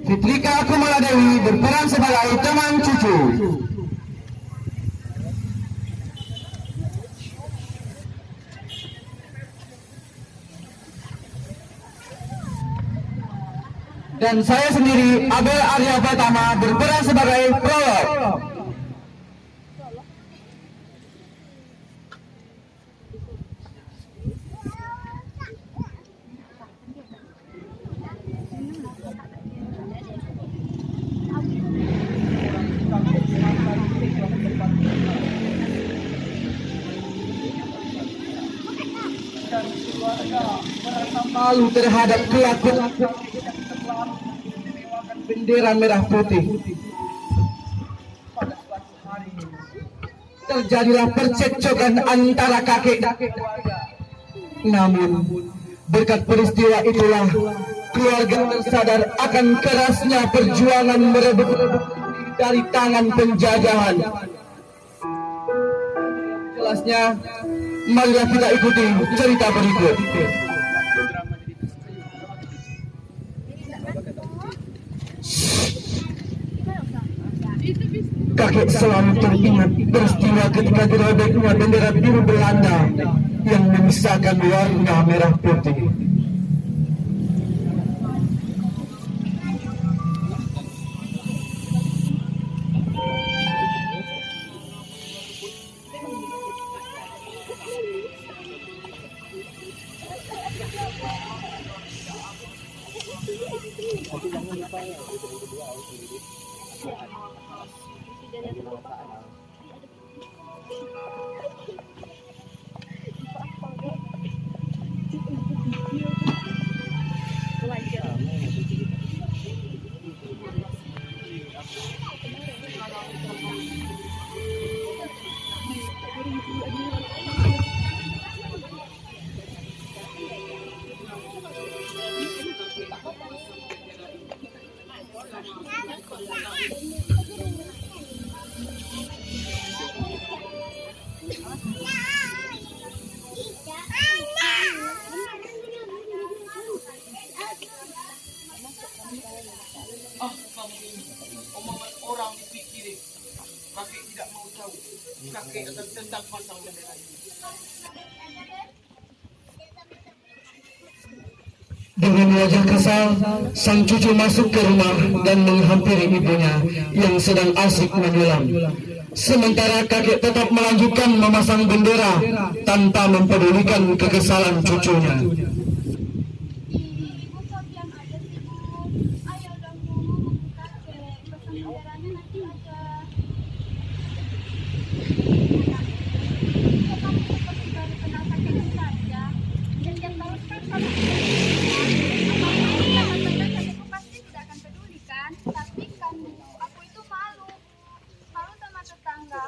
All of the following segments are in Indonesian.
Fitrika Kumaladewi berperan sebagai teman cucu. Dan saya sendiri, Abel Arya Pratama, berperan sebagai prolog. Malu terhadap kelakuan bendera merah putih. Terjadilah percekcokan antara kakek dan keluarga. Namun berkat peristiwa itulah keluarga tersadar akan kerasnya perjuangan merebut dari tangan penjajahan. Jelasnya, marilah kita ikuti cerita berikut. Kakek selalu teringat peristiwa ketika dirobeknya bendera biru Belanda yang memisahkan warna merah putih. Omongan orang dipikirin. Kakek tidak mau tahu. Kakek akan tetap pasang bendera ini. Dengan wajah kesal, sang cucu masuk ke rumah dan menghampiri ibunya yang sedang asik menyulam. Sementara kakek tetap melanjutkan memasang bendera tanpa mempedulikan kekesalan cucunya.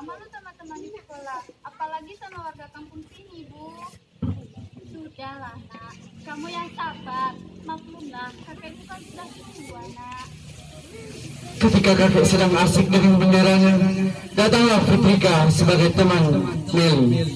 Malu teman-teman di sekolah, apalagi sama warga kampung sini, Bu. Sudahlah, Nak. Kamu yang sabar. Maklumlah, kakekku kan sudah tua, Nak. Ketika kakek sedang asik dengan benderanya, datanglah Fitrika sebagai teman Meli.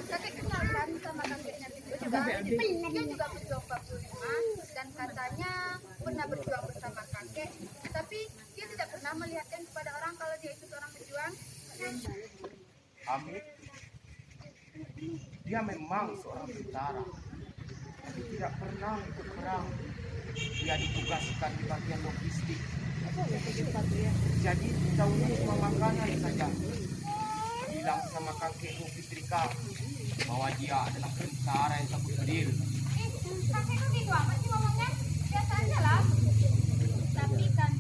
Kakek kenalkan sama kakeknya juga. Dia juga berjuang 45 dan katanya pernah berjuang bersama kakek, tapi dia tidak pernah melihatkan kepada orang kalau dia itu seorang pejuang. Hamid, dia memang seorang tentara, tapi tidak pernah ikut perang. Dia ditugaskan di bagian logistik. Jadi tahunya cuma makanan saja. Bilang sama kakekku Fitrika bahwa dia adalah tentara yang takut berdiri. Kakekku gitu amat sih ngomongnya. Biasa aja lah. Tapi kan,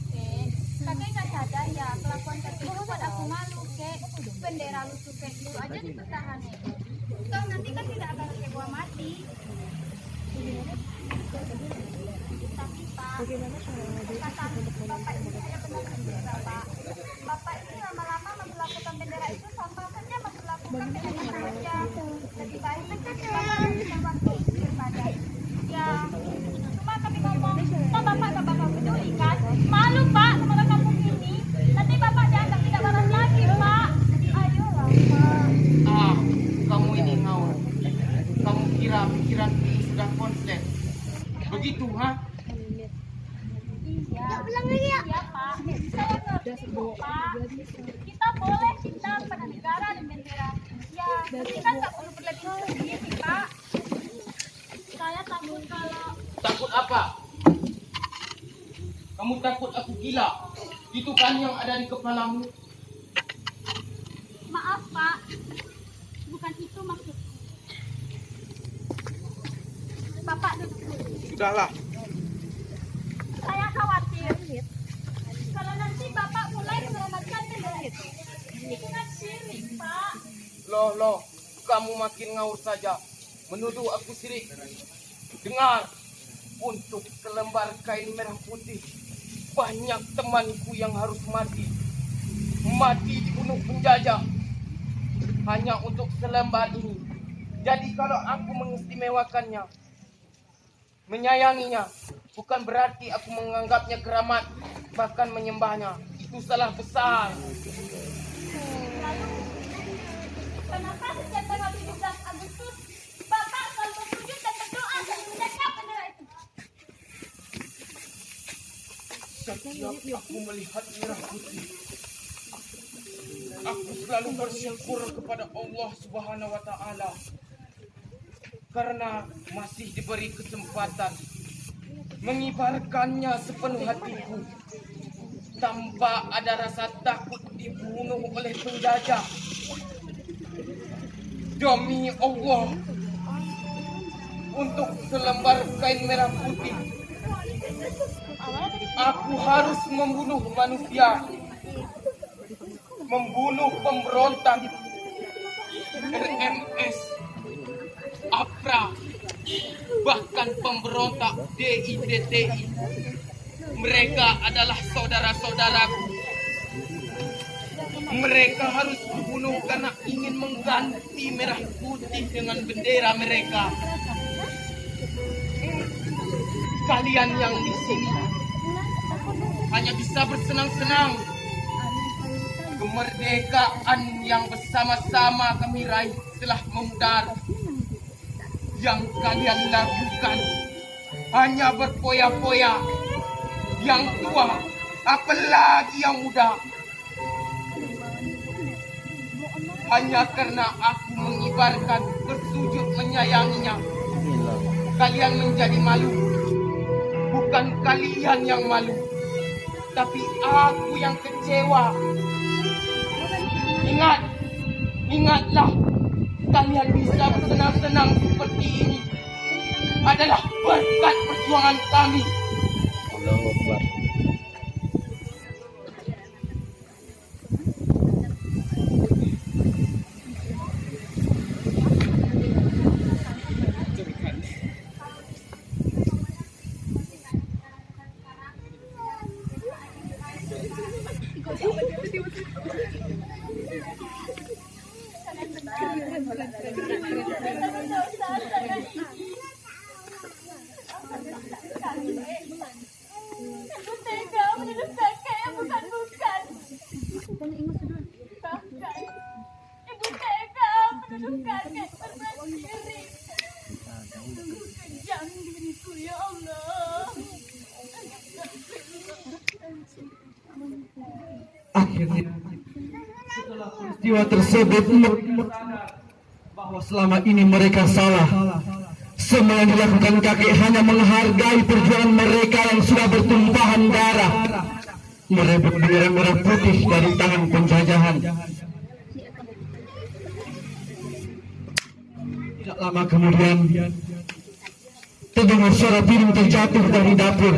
kakek nggak sadar ya kelakuan kakek itu buat aku malu, kek. Bendera lusuh kayak gitu aja dipertahankan. Kau nanti kan tidak akan kecewa mati. Tapi Pak, kata Bapak ini hanya benar-benar Bapak. Bapak ini lama-lama memperlakukan bendera itu sama saja memperlakukan bendera saja. Lebih baik Bapak memberikan waktu daripada. Ya, cuma kami ngomong, kok Bapak gak bakal peduli kan? Malu Pak sama orang kampung ini. Nanti Bapak dianggap tidak waras lagi Pak. Ayolah Pak. Kamu ini ngawur. Kamu kira pikiran ini sudah konslet? Begitu, ha? Iya. Iya Pak. Saya ngerti kok Pak. Kita boleh cinta pada negara dan bendera. Ya, tapi kan nggak perlu berlebihan sendiri Pak. Saya takut kalau Takut apa? Kamu takut aku gila? Itu kan yang ada di kepalamu. maaf Pak, bukan itu maksudku. Bapak duduk dulu. Sudahlah. Saya khawatir kalau nanti Bapak mulai menyelamatkan bendera itu kan syirik Pak. Loh, kamu makin ngawur saja. Menuduh aku syirik. Dengar, untuk selembar kain merah putih, banyak temanku yang harus mati. Mati dibunuh penjajah. Hanya untuk selembar ini. Jadi kalau aku mengistimewakannya, menyayanginya, bukan berarti aku menganggapnya keramat, bahkan menyembahnya. Itu salah besar. Lalu, kenapa sejak tanggal 17 Agustus Bapak selalu bersujud dan berdoa dan menjaga bendera itu? Setiap aku melihat merah putih, aku selalu bersyukur kepada Allah Subhanahu wa Ta'ala karena masih diberi kesempatan mengibarkannya sepenuh hatiku tanpa ada rasa takut dibunuh oleh penjajah. Demi Allah, untuk selembar kain merah putih, aku harus membunuh manusia, membunuh pemberontak RMS, APRA, bahkan pemberontak DIDTI. Mereka adalah saudara-saudaraku. Mereka harus dibunuh karena ingin mengganti merah putih dengan bendera mereka. Kalian yang di sini hanya bisa bersenang-senang. Kemerdekaan yang bersama-sama kami raih telah memudar. Yang kalian lakukan hanya berpoya-poya. Yang tua, apalagi yang muda, hanya karena aku mengibarkan bersujud menyayanginya, kalian menjadi malu. Bukan kalian yang malu, tapi aku yang kecewa. Ingatlah, kalian bisa bersenang-senang seperti ini adalah berkat perjuangan kami. Allahu Akbar. Ibu tega menuduh kakek yang bukan-bukan. Bahkan, Ibu tega menuduh kakek berbuat syirik. Kejam diriku ya Allah. Akhirnya, setelah peristiwa peristiwa tersebut bahwa selama ini mereka salah. Semua yang dilakukan kakek hanya menghargai perjuangan mereka yang sudah bertumpahan darah, merebut bendera merah putih dari tangan penjajahan. Tidak lama kemudian, terdengar suara piring terjatuh dari dapur.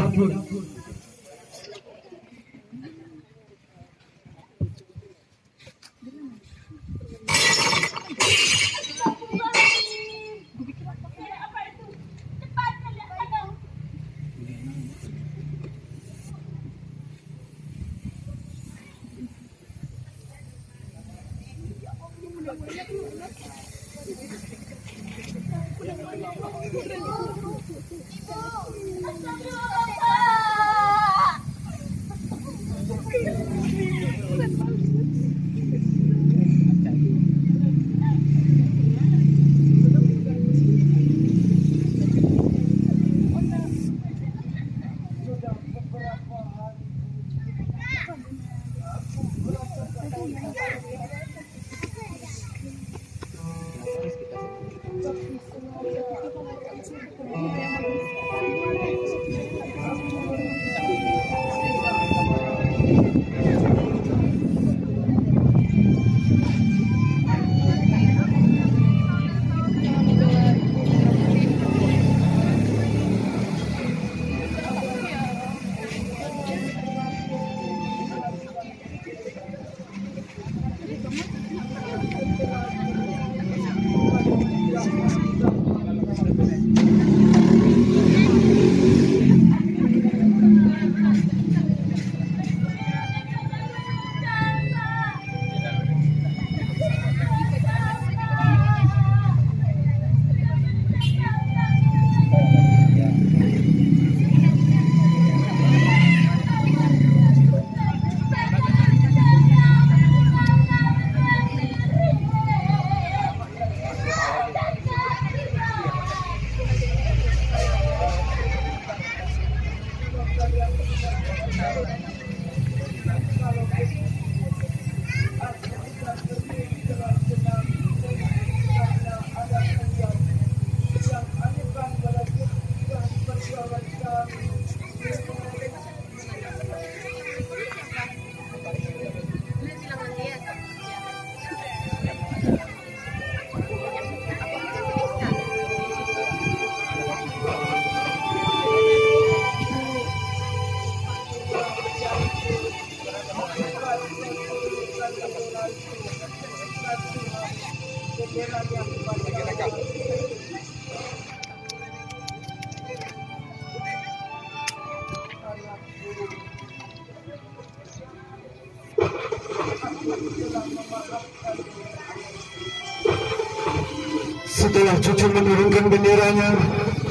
Setelah cucu menurunkan benderanya,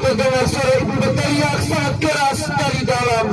terdengar suara ibu berteriak sangat keras dari dalam.